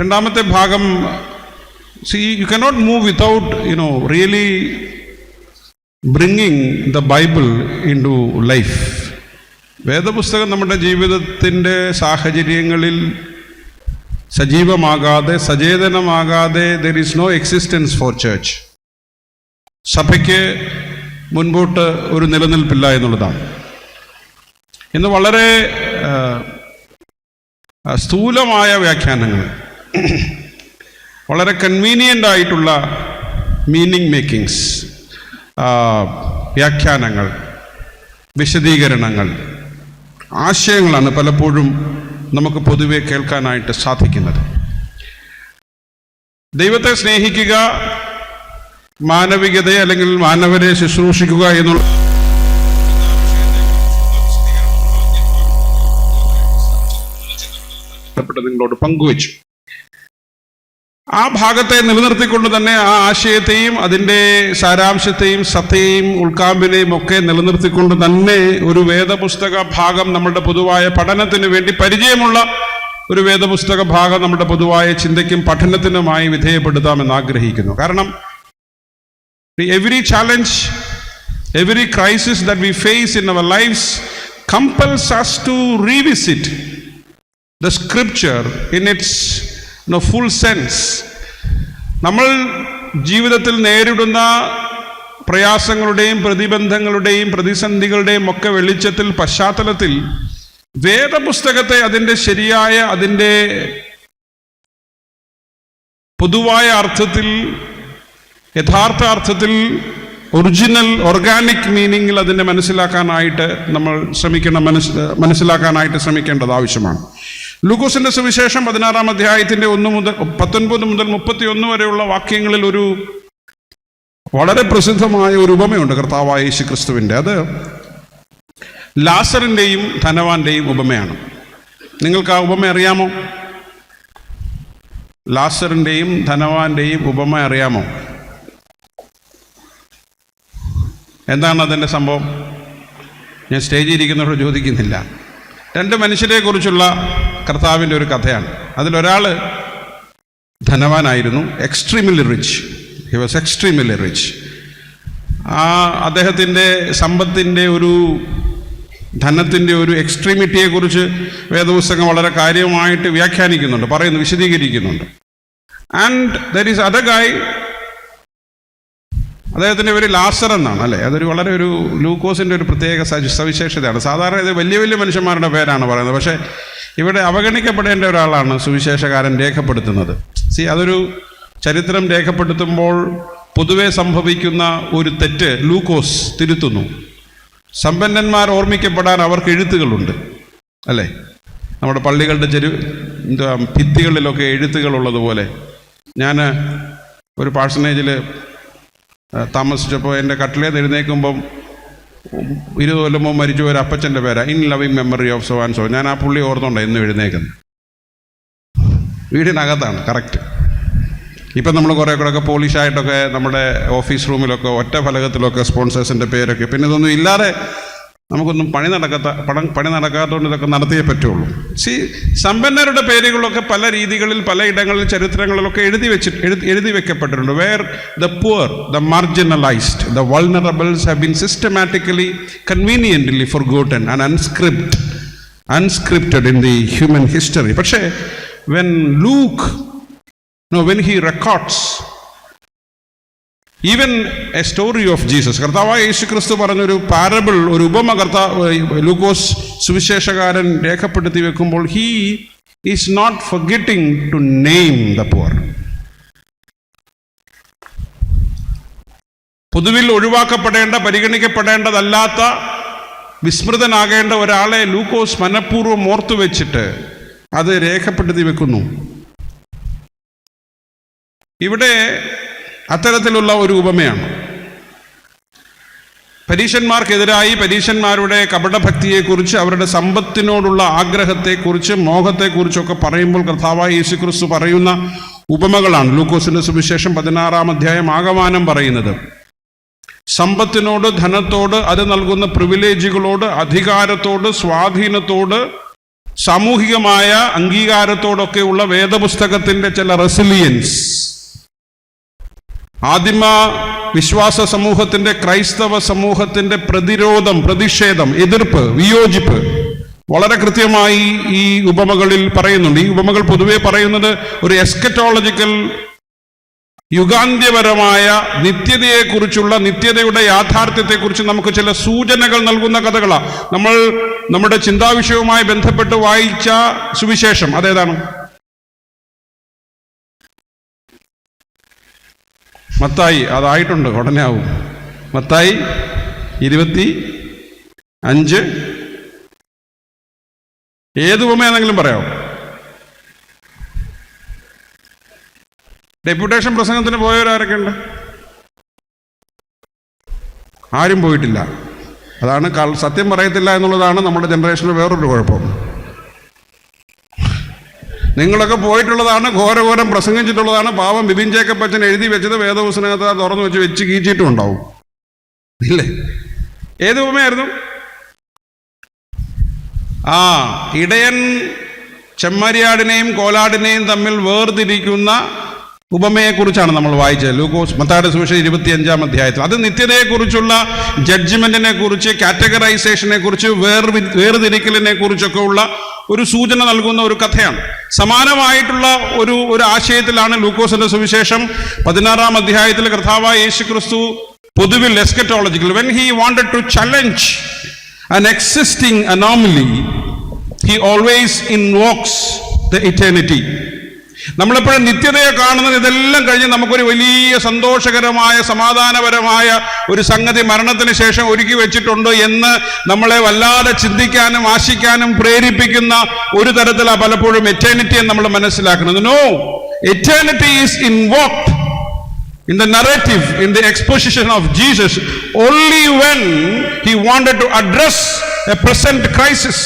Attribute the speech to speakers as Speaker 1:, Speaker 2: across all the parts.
Speaker 1: രണ്ടാമത്തെ ഭാഗം, you cannot move without really bringing the Bible into life. വേദപുസ്തകം നമ്മുടെ ജീവിതത്തിൻ്റെ സാഹചര്യങ്ങളിൽ സജീവമാകാതെ, സചേതനമാകാതെ there is no existence for church. സഭയ്ക്ക് മുൻപോട്ട് ഒരു നിലനിൽപ്പില്ല എന്നുള്ളതാണ്. ഇന്ന് വളരെ സ്ഥൂലമായ വ്യാഖ്യാനങ്ങൾ, വളരെ കൺവീനിയൻ്റ് ആയിട്ടുള്ള മീനിങ് മേക്കിങ്സ്, വ്യാഖ്യാനങ്ങൾ, വിശദീകരണങ്ങൾ, ആശയങ്ങളാണ് പലപ്പോഴും നമുക്ക് പൊതുവെ കേൾക്കാനായിട്ട് സാധിക്കുന്നത്. ദൈവത്തെ സ്നേഹിക്കുക, മാനവികതയെ അല്ലെങ്കിൽ മാനവരെ ശുശ്രൂഷിക്കുക എന്നുള്ള നിങ്ങളോട് പങ്കുവച്ചു. ആ ഭാഗത്തെ നിലനിർത്തിക്കൊണ്ട് തന്നെ ആ ആശയത്തെയും അതിൻ്റെ സാരാംശത്തെയും സത്തയെയും ഉൾക്കാമ്പിനെയും ഒക്കെ നിലനിർത്തിക്കൊണ്ട് തന്നെ ഒരു വേദപുസ്തക ഭാഗം നമ്മുടെ പൊതുവായ പഠനത്തിന് വേണ്ടി, പരിചയമുള്ള ഒരു വേദപുസ്തക ഭാഗം നമ്മുടെ പൊതുവായ ചിന്തയ്ക്കും പഠനത്തിനുമായി വിധേയപ്പെടുത്താമെന്ന് ആഗ്രഹിക്കുന്നു. കാരണം every challenge, every crisis that we face in our lives compels us to revisit the scripture in its full sense. നമ്മൾ ജീവിതത്തിൽ നേരിടുന്ന പ്രയാസങ്ങളുടെയും പ്രതിബന്ധങ്ങളുടെയും പ്രതിസന്ധികളുടെയും ഒക്കെ വെളിച്ചത്തിൽ, പശ്ചാത്തലത്തിൽ വേദപുസ്തകത്തെ അതിൻ്റെ ശരിയായ, അതിൻ്റെ പൊതുവായ അർത്ഥത്തിൽ, യഥാർത്ഥ അർത്ഥത്തിൽ, ഒറിജിനൽ ഓർഗാനിക് മീനിങ്ങിൽ അതിനെ മനസ്സിലാക്കാനായിട്ട് നമ്മൾ മനസ്സിലാക്കാനായിട്ട് ശ്രമിക്കേണ്ടത് ആവശ്യമാണ്. ലൂക്കോസിന്റെ സുവിശേഷം 16-ാം അധ്യായത്തിന്റെ 19 മുതൽ 31 വരെയുള്ള വാക്യങ്ങളിൽ ഒരു വളരെ പ്രസിദ്ധമായ ഒരു ഉപമയുണ്ട് കർത്താവായ യേശുക്രിസ്തുവിൻ്റെ. അത് ലാസറിൻ്റെയും ധനവാന്റെയും ഉപമയാണ്. നിങ്ങൾക്ക് ആ ഉപമ അറിയാമോ? ലാസറിൻ്റെയും ധനവാന്റെയും ഉപമ അറിയാമോ? എന്താണ് അതിൻ്റെ സംഭവം? ഞാൻ സ്റ്റേജിൽ ഇരിക്കുന്നവരോട് ചോദിക്കുന്നില്ല. രണ്ട് മനുഷ്യരെ കുറിച്ചുള്ള കർത്താവിൻ്റെ ഒരു കഥയാണ്. അതിലൊരാൾ ധനവാനായിരുന്നു, extremely rich. He was extremely rich. അദ്ദേഹത്തിൻ്റെ സമ്പത്തിൻ്റെ ധനത്തിൻ്റെ ഒരു എക്സ്ട്രീമിറ്റിയെക്കുറിച്ച് വേദപുസ്തകം വളരെ കാര്യമായിട്ട് വ്യാഖ്യാനിക്കുന്നുണ്ട്, പറയുന്നു, വിശദീകരിക്കുന്നുണ്ട്. ആൻഡ് ദർ ഈസ് അതർ ഗായ്, അദ്ദേഹത്തിൻ്റെ പേര് ലാസർ എന്നാണ്, അല്ലേ? അതൊരു വളരെ ഒരു ലൂക്കോസിൻ്റെ ഒരു പ്രത്യേക സവിശേഷതയാണ്. സാധാരണ ഇത് വലിയ വലിയ മനുഷ്യന്മാരുടെ പേരാണ് പറയുന്നത്, പക്ഷേ ഇവിടെ അവഗണിക്കപ്പെടേണ്ട ഒരാളാണ് സുവിശേഷകാരൻ രേഖപ്പെടുത്തുന്നത്. അതൊരു ചരിത്രം രേഖപ്പെടുത്തുമ്പോൾ പൊതുവെ സംഭവിക്കുന്ന ഒരു തെറ്റ് ലൂക്കോസ് തിരുത്തുന്നു. സമ്പന്നന്മാർ ഓർമ്മിക്കപ്പെടാൻ അവർക്ക് എഴുത്തുകളുണ്ട്, അല്ലേ? നമ്മുടെ പള്ളികളുടെ ഭിത്തികളിലൊക്കെ എഴുത്തുകളുള്ളതുപോലെ. ഞാൻ ഒരു പാഴ്സണേജിൽ താമസിച്ചപ്പോൾ എൻ്റെ കട്ടിലേന്ന് എഴുന്നേൽക്കുമ്പം 20 കൊല്ലം മുമ്പ് മരിച്ചു ഒരു അപ്പച്ചൻ്റെ പേരാ, in loving memory of so and so. ഞാൻ ആ പുള്ളി ഓർത്തുണ്ടോ എന്നും എഴുന്നേക്കുന്നത്. വീടിനകത്താണ്, കറക്റ്റ്. ഇപ്പം നമ്മൾ കുറേ കൂടെയൊക്കെ പോളിഷായിട്ടൊക്കെ നമ്മുടെ ഓഫീസ് റൂമിലൊക്കെ ഒറ്റ ഫലകത്തിലൊക്കെ സ്പോൺസേഴ്സിൻ്റെ പേരൊക്കെ. പിന്നെ ഇതൊന്നും ഇല്ലാതെ നമുക്കൊന്നും പണി നടക്കാത്തതുകൊണ്ട് ഇതൊക്കെ നടത്തിയേ പറ്റുള്ളൂ. സമ്പന്നരുടെ പേരുകളൊക്കെ പല രീതികളിൽ, പലയിടങ്ങളിൽ, ചരിത്രങ്ങളിലൊക്കെ എഴുതി വെക്കപ്പെട്ടിട്ടുണ്ട്. Where the poor, the marginalised, the vulnerables have been systematically, conveniently forgotten and unscripted in the human history. പക്ഷേ when he records even a story of Jesus, കർത്താവായ യേശുക്രിസ്തു പറഞ്ഞൊരു പാരബിൾ, ഒരു ഉപമ ലൂക്കോസ് സുവിശേഷകാരൻ രേഖപ്പെടുത്തി വെക്കുമ്പോൾ he is not forgetting to name the poor. പൊതുവിൽ ഒഴിവാക്കപ്പെടേണ്ട, പരിഗണിക്കപ്പെടേണ്ടതല്ലാത്ത, വിസ്മൃതനാകേണ്ട ഒരാളെ ലൂക്കോസ് മനഃപൂർവ്വം ഓർത്തു വെച്ചിട്ട് അത് രേഖപ്പെടുത്തി വെക്കുന്നു. ഇവിടെ അത്തരത്തിലുള്ള ഒരു ഉപമയാണ്. പരീശന്മാർക്കെതിരായി, പരീശന്മാരുടെ കപടഭക്തിയെക്കുറിച്ച്, അവരുടെ സമ്പത്തിനോടുള്ള ആഗ്രഹത്തെക്കുറിച്ച്, മോഹത്തെക്കുറിച്ചൊക്കെ പറയുമ്പോൾ കർത്താവായ യേശുക്രിസ്തു പറയുന്ന ഉപമകളാണ് ലൂക്കോസിന്റെ സുവിശേഷം 16-ാം അധ്യായം ആകമാനം പറയുന്നത്. സമ്പത്തിനോട്, ധനത്തോട്, അത് നൽകുന്ന പ്രിവിലേജുകളോട്, അധികാരത്തോട്, സ്വാധീനത്തോട് സാമൂഹികമായ അംഗീകാരത്തോടൊക്കെയുള്ള വേദപുസ്തകത്തിന്റെ ചില റെസിലിയൻസ്, ആദിമ വിശ്വാസ സമൂഹത്തിന്റെ, ക്രൈസ്തവ സമൂഹത്തിന്റെ പ്രതിരോധം, പ്രതിഷേധം, എതിർപ്പ്, വിയോജിപ്പ് വളരെ കൃത്യമായി ഈ ഉപമകളിൽ പറയുന്നുണ്ട്. ഈ ഉപമകൾ പൊതുവെ പറയുന്നത് ഒരു എസ്കറ്റോളജിക്കൽ, യുഗാന്ത്യപരമായ നിത്യതയെക്കുറിച്ചുള്ള, നിത്യതയുടെ യാഥാർത്ഥ്യത്തെക്കുറിച്ച് നമുക്ക് ചില സൂചനകൾ നൽകുന്ന കഥകളാണ്. നമ്മൾ നമ്മുടെ ചിന്താവിഷയവുമായി ബന്ധപ്പെട്ട് വായിച്ച സുവിശേഷം അതേതാണ്? മത്തായി. അതായിട്ടുണ്ട്, ഉടനെ ആവും. മത്തായി 25. ഏത് ഉപമയാണെങ്കിലും പറയാമോ? ഡെപ്യൂട്ടേഷൻ പ്രസംഗത്തിന് പോയവരാരൊക്കെ ഉണ്ട്? ആരും പോയിട്ടില്ല. അതാണ് സത്യം പറയത്തില്ല എന്നുള്ളതാണ് നമ്മുടെ ജനറേഷനിൽ വേറൊരു കുഴപ്പം. നിങ്ങളൊക്കെ പോയിട്ടുള്ളതാണ്, ഘോരഘോരം പ്രസംഗിച്ചിട്ടുള്ളതാണ്. പാവം ബിബിൻ ജേക്കബ് അച്ഛൻ എഴുതി വെച്ചത് വേദപുസ്തകത്തെ തുറന്നു വെച്ച് കീച്ചിട്ടും ഉണ്ടാവും, ഇല്ലേ? ഏത് ഉപമയായിരുന്നു? ഇടയൻ ചെമ്മരിയാടിനെയും കോലാടിനെയും തമ്മിൽ വേർതിരിക്കുന്ന ഉപമയെക്കുറിച്ചാണ് നമ്മൾ വായിച്ചത്. ലൂക്കോസ് മത്തായിയുടെ സുവിശേഷം 25-ാം അധ്യായത്തിൽ. അത് നിത്യതയെക്കുറിച്ചുള്ള ജഡ്ജ്മെന്റിനെ കുറിച്ച്, കാറ്റഗറൈസേഷനെ കുറിച്ച്, വേർതിരിക്കലിനെ കുറിച്ചൊക്കെ ഉള്ള ഒരു സൂചന നൽകുന്ന ഒരു കഥയാണ്. സമാനമായിട്ടുള്ള ഒരു ആശയത്തിലാണ് ലൂക്കോസിന്റെ സുവിശേഷം 16-ാം അധ്യായത്തിൽ കർത്താവായ യേശുക്രിസ്തു പൊതുവിൽ eschatological, when he wanted to challenge an existing anomaly, he always invokes the eternity. നമ്മളെപ്പോഴും നിത്യതയെ കാണുന്നത് ഇതെല്ലാം കഴിഞ്ഞ് നമുക്കൊരു വലിയ സന്തോഷകരമായ, സമാധാനപരമായ ഒരു സംഗതി മരണത്തിന് ശേഷം ഒരുക്കി വെച്ചിട്ടുണ്ട് എന്ന് നമ്മളെ വല്ലാതെ ചിന്തിക്കാനും ആശിക്കാനും പ്രേരിപ്പിക്കുന്ന ഒരു തരത്തിലാണ് പലപ്പോഴും എറ്റേണിറ്റിയെ നമ്മൾ മനസ്സിലാക്കുന്നത്. No, eternity is invoked in the narrative, in the exposition of Jesus, only when he wanted to address a present crisis.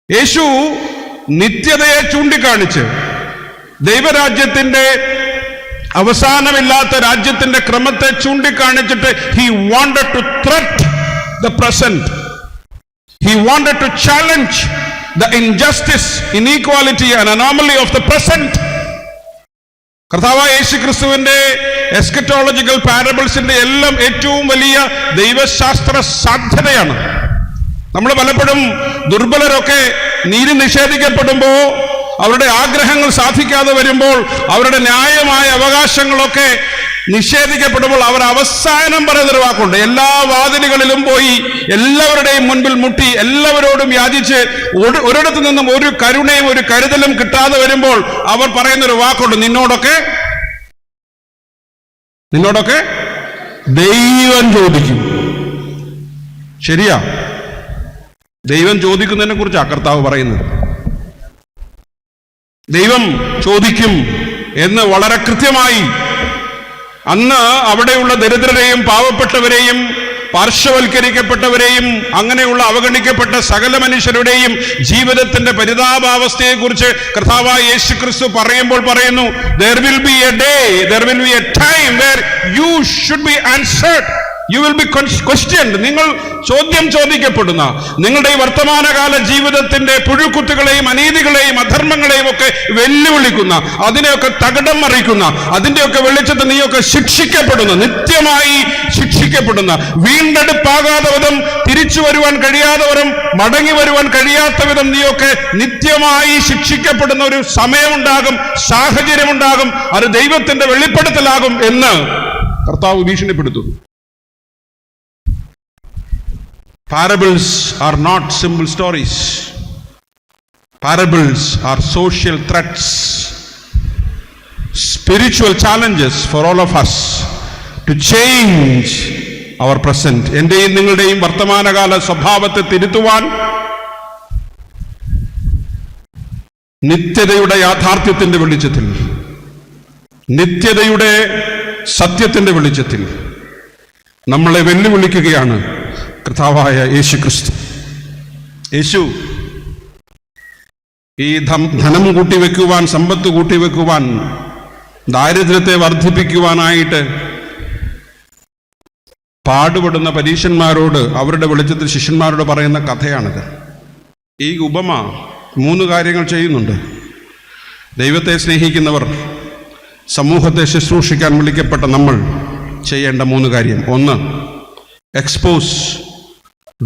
Speaker 1: യേശു നിത്യതയെ ചൂണ്ടിക്കാണിച്ച് ദൈവരാജ്യത്തിന്റെ, അവസാനമില്ലാത്ത രാജ്യത്തിന്റെ ക്രമത്തെ ചൂണ്ടിക്കാണിച്ചിട്ട് he wanted to threat the present. He wanted to challenge the injustice, inequality and anomaly of the present. കർത്താവായ യേശുക്രിസ്തുവിന്റെ eschatological പാരബിൾസിന്റെ എല്ലാം ഏറ്റവും വലിയ ദൈവശാസ്ത്ര സാധ്യതയാണ്. നമ്മൾ പലപ്പോഴും ദുർബലരൊക്കെ നീതി നിഷേധിക്കപ്പെടുമ്പോൾ, അവരുടെ ആഗ്രഹങ്ങൾ സാധിക്കാതെ വരുമ്പോൾ, അവരുടെ ന്യായമായ അവകാശങ്ങളൊക്കെ നിഷേധിക്കപ്പെടുമ്പോൾ അവർ അവസാനം പറയുന്നൊരു വാക്കുണ്ട്. എല്ലാ വാതിലുകളിലും പോയി എല്ലാവരുടെയും മുൻപിൽ മുട്ടി എല്ലാവരോടും യാചിച്ച് ഒരിടത്തു നിന്നും ഒരു കരുണയും ഒരു കരുതലും കിട്ടാതെ വരുമ്പോൾ അവർ പറയുന്നൊരു വാക്കുണ്ട്, നിന്നോടൊക്കെ ദൈവം ചോദിക്കും. ശരിയാ, ദൈവം ചോദിക്കുന്നതിനെ കുറിച്ചാണ് കർത്താവ് പറയുന്നത്. ദൈവം ചോദിക്കും എന്ന് വളരെ കൃത്യമായി അന്ന് അവിടെയുള്ള ദരിദ്രരെയും പാവപ്പെട്ടവരെയും പാർശ്വവൽക്കരിക്കപ്പെട്ടവരെയും അങ്ങനെയുള്ള അവഗണിക്കപ്പെട്ട സകല മനുഷ്യരുടെയും ജീവിതത്തിന്റെ പരിതാപാവസ്ഥയെക്കുറിച്ച് കർത്താവായ യേശുക്രിസ്തു പറയുമ്പോൾ പറയുന്നു, there will be a day, there will be a time where you should be answered. You will be questioned. നിങ്ങൾ ചോദ്യം ചോദിക്കപ്പെടുന്ന, നിങ്ങളുടെ ഈ വർത്തമാനകാല ജീവിതത്തിന്റെ പുഴുക്കുത്തുകളെയും അനീതികളെയും അധർമ്മങ്ങളെയും ഒക്കെ വെല്ലുവിളിക്കുന്ന, അതിനെയൊക്കെ തകിടം മറിക്കുന്ന, അതിന്റെയൊക്കെ വെളിച്ചത്തിൽ നീയൊക്കെ ശിക്ഷിക്കപ്പെടുന്ന, നിത്യമായി ശിക്ഷിക്കപ്പെടുന്ന, വീണ്ടെടുപ്പാകാതെ വിധം തിരിച്ചു വരുവാൻ കഴിയാതെ വിധം മടങ്ങി വരുവാൻ കഴിയാത്ത വിധം നീയൊക്കെ നിത്യമായി ശിക്ഷിക്കപ്പെടുന്ന ഒരു സമയമുണ്ടാകും, സാഹചര്യമുണ്ടാകും. അത് ദൈവത്തിന്റെ വെളിപ്പെടുത്തലാകും എന്ന് കർത്താവ് ഭീഷണിപ്പെടുത്തുന്നു. Parables are not simple stories. Parables are social threats, spiritual challenges for all of us to change our present. എന്റെയും നിങ്ങളുടെയും വർത്തമാനകാല സ്വഭാവത്തെ തിരുത്തുവാൻ, നിത്യതയുടെ യാഥാർത്ഥ്യത്തിന്റെ വെളിച്ചത്തിൽ, നിത്യതയുടെ സത്യത്തിന്റെ വെളിച്ചത്തിൽ നമ്മളെ വെല്ലുവിളിക്കുകയാണ് കർത്താവായ യേശുക്രിസ്തു. യേശു ഈ ധനം കൂട്ടിവെക്കുവാൻ, സമ്പത്ത് കൂട്ടിവെക്കുവാൻ, ദാരിദ്ര്യത്തെ വർദ്ധിപ്പിക്കുവാനായിട്ട് പാടുപെടുന്ന പരീശന്മാരോട് അവരുടെ വെളിച്ചത്തിൽ ശിഷ്യന്മാരോട് പറയുന്ന കഥയാണിത്. ഈ ഉപമ 3 കാര്യങ്ങൾ ചെയ്യുന്നുണ്ട്. ദൈവത്തെ സ്നേഹിക്കുന്നവർ, സമൂഹത്തെ ശുശ്രൂഷിക്കാൻ വിളിക്കപ്പെട്ട നമ്മൾ ചെയ്യേണ്ട 3 കാര്യം. 1, എക്സ്പോസ്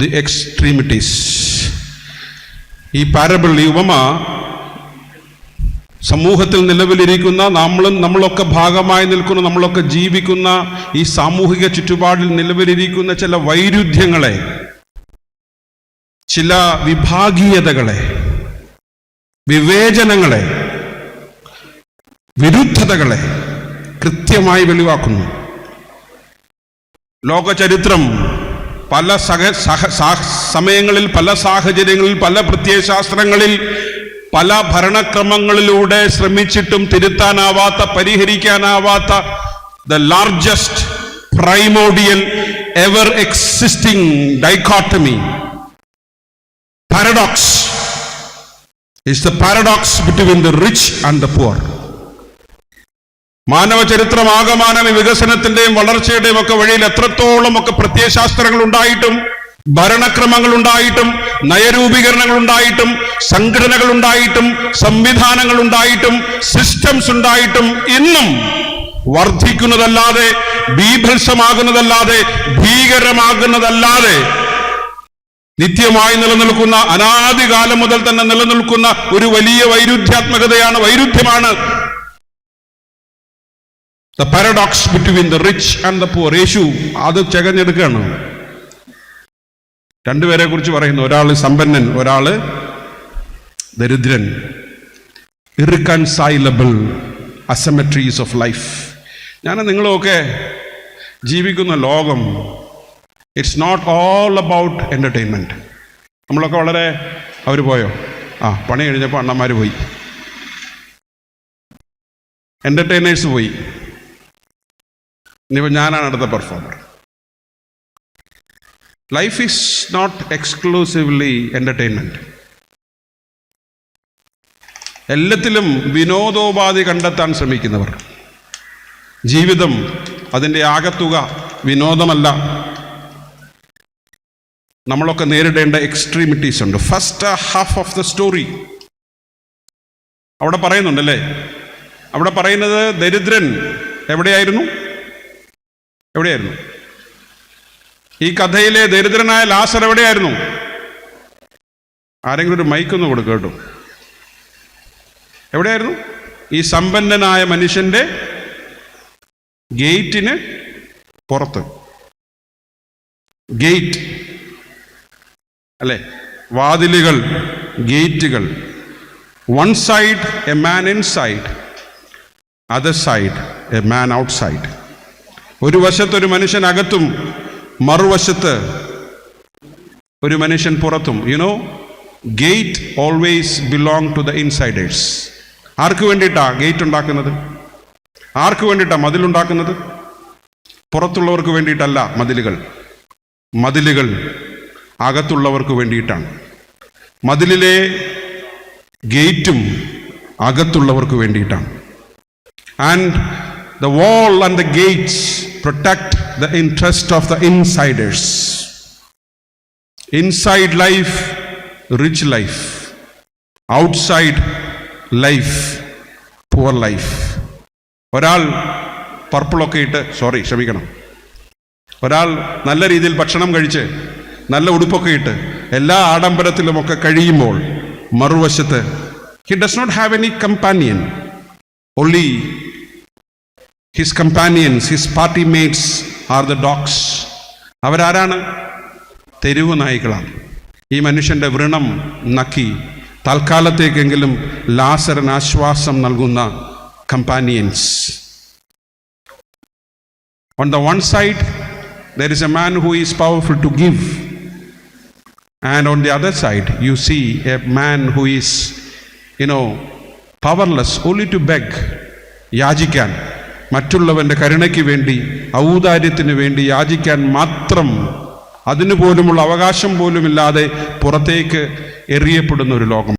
Speaker 1: ദി എക്സ്ട്രീമിറ്റീസ്. ഈ പാരബിൾ, ഈ ഉപമ സമൂഹത്തിൽ നിലവിലിരിക്കുന്ന നമ്മളൊക്കെ ഭാഗമായി നിൽക്കുന്ന, നമ്മളൊക്കെ ജീവിക്കുന്ന ഈ സാമൂഹിക ചുറ്റുപാടിൽ നിലവിലിരിക്കുന്ന ചില വൈരുദ്ധ്യങ്ങളെ, ചില വിഭാഗീയതകളെ, വിവേചനങ്ങളെ, വിരുദ്ധതകളെ കൃത്യമായി വെളിവാക്കുന്നു. ലോകചരിത്രം പല സമയങ്ങളിൽ, പല സാഹചര്യങ്ങളിൽ, പല പ്രത്യയശാസ്ത്രങ്ങളിൽ, പല ഭരണക്രമങ്ങളിലൂടെ ശ്രമിച്ചിട്ടും തിരുത്താനാവാത്ത, പരിഹരിക്കാനാവാത്ത the largest primordial ever existing dichotomy, paradox, is the paradox between the rich and the poor. മാനവ ചരിത്രം ആകമാനം വികസനത്തിന്റെയും വളർച്ചയുടെയും ഒക്കെ വഴിയിൽ എത്രത്തോളം ഒക്കെ പ്രത്യയശാസ്ത്രങ്ങൾ ഉണ്ടായിട്ടും, ഭരണക്രമങ്ങൾ ഉണ്ടായിട്ടും, നയരൂപീകരണങ്ങൾ ഉണ്ടായിട്ടും, സംഘടനകൾ ഉണ്ടായിട്ടും, സംവിധാനങ്ങൾ ഉണ്ടായിട്ടും, സിസ്റ്റംസ് ഉണ്ടായിട്ടും ഇന്നും വർദ്ധിക്കുന്നതല്ലാതെ, ബീഭത്സമാകുന്നതല്ലാതെ, ഭീകരമാകുന്നതല്ലാതെ, നിത്യമായി നിലനിൽക്കുന്ന, അനാദികാലം മുതൽ തന്നെ നിലനിൽക്കുന്ന ഒരു വലിയ വൈരുദ്ധ്യമാണ് the paradox between the rich and the poor. യേശു അത് ചകഞ്ഞെടുക്കുകയാണ്. 2 പേരെ കുറിച്ച് പറയുന്നു. ഒരാൾ സമ്പന്നൻ, ഒരാൾ ദരിദ്രൻ. Irreconcilable asymmetries of life. ഞാൻ നിങ്ങളൊക്കെ ജീവിക്കുന്ന ലോകം, it's not all about entertainment. നമ്മളൊക്കെ വളരെ, അവർ പോയോ? പണി കഴിഞ്ഞപ്പോൾ അണ്ണന്മാർ പോയി, എൻ്റർടൈനേഴ്സ് പോയി. ഇനിയിപ്പോൾ ഞാനാണ് അടുത്ത performer. Life is not exclusively entertainment. എല്ലാത്തിലും വിനോദോപാധി കണ്ടെത്താൻ ശ്രമിക്കുന്നവർ. ജീവിതം, അതിൻ്റെ ആകത്തുക വിനോദമല്ല. നമ്മളൊക്കെ നേരിടേണ്ട എക്സ്ട്രീമിറ്റീസ് ഉണ്ട്. First half of the story അവിടെ പറയുന്നുണ്ടല്ലേ. അവിടെ പറയുന്നത് ദരിദ്രൻ എവിടെയായിരുന്നു? ഈ കഥയിലെ ദരിദ്രനായ ലാസർ എവിടെയായിരുന്നു? ആരെങ്കിലും ഒരു മൈക്കൊന്ന് കൊടുക്കുക കേട്ടോ. എവിടെയായിരുന്നു? ഈ സമ്പന്നനായ മനുഷ്യന്റെ ഗേറ്റിന് പുറത്ത്. ഗേറ്റ് അല്ലെ, വാതിലുകൾ, ഗേറ്റുകൾ. One side a man inside, other side a man outside. ഒരു വശത്ത് ഒരു മനുഷ്യൻ അകത്തും, മറുവശത്ത് ഒരു മനുഷ്യൻ പുറത്തും. You know, gate always belong to the insiders. ആർക്ക് വേണ്ടിയിട്ടാ ഗേറ്റ് ഉണ്ടാക്കുന്നത്? ആർക്ക് വേണ്ടിയിട്ടാ മതിലുണ്ടാക്കുന്നത്? പുറത്തുള്ളവർക്ക് വേണ്ടിയിട്ടല്ല മതിലുകൾ അകത്തുള്ളവർക്ക് വേണ്ടിയിട്ടാണ്. മതിലിലെ ഗേറ്റും അകത്തുള്ളവർക്ക് വേണ്ടിയിട്ടാണ്. And the wall and the gates protect the interest of the insiders. Inside life, rich life. Outside life, poor life. ഒരാൾ പർപ്പിളൊക്കെ ഇട്ട്, ഒരാൾ നല്ല രീതിയിൽ ഭക്ഷണം കഴിച്ച്, നല്ല ഉടുപ്പൊക്കെ ഇട്ട്, എല്ലാ ആഡംബരത്തിലുമൊക്കെ കഴിയുമ്പോൾ മറുവശത്ത് he does not have any companion. Only his companions, his party mates are the dogs. അവരാരാണ്? തെരുവ് നായ്ക്കളാണ്. ഈ മനുഷ്യന്റെ വ്രണം നക്കി തൽക്കാലത്തേക്കെങ്കിലും ലാസറിന് ആശ്വാസം നൽകുന്ന companions. On the one side there is a man who is powerful to give, and on the other side you see a man who is, powerless only to beg, യാചിക്കാൻ, മറ്റുള്ളവൻ്റെ കരുണയ്ക്ക് വേണ്ടി, ഔദാര്യത്തിന് വേണ്ടി യാചിക്കാൻ മാത്രം, അതിനു പോലുമുള്ള അവകാശം പോലുമില്ലാതെ പുറത്തേക്ക് എറിയപ്പെടുന്ന ഒരു ലോകം.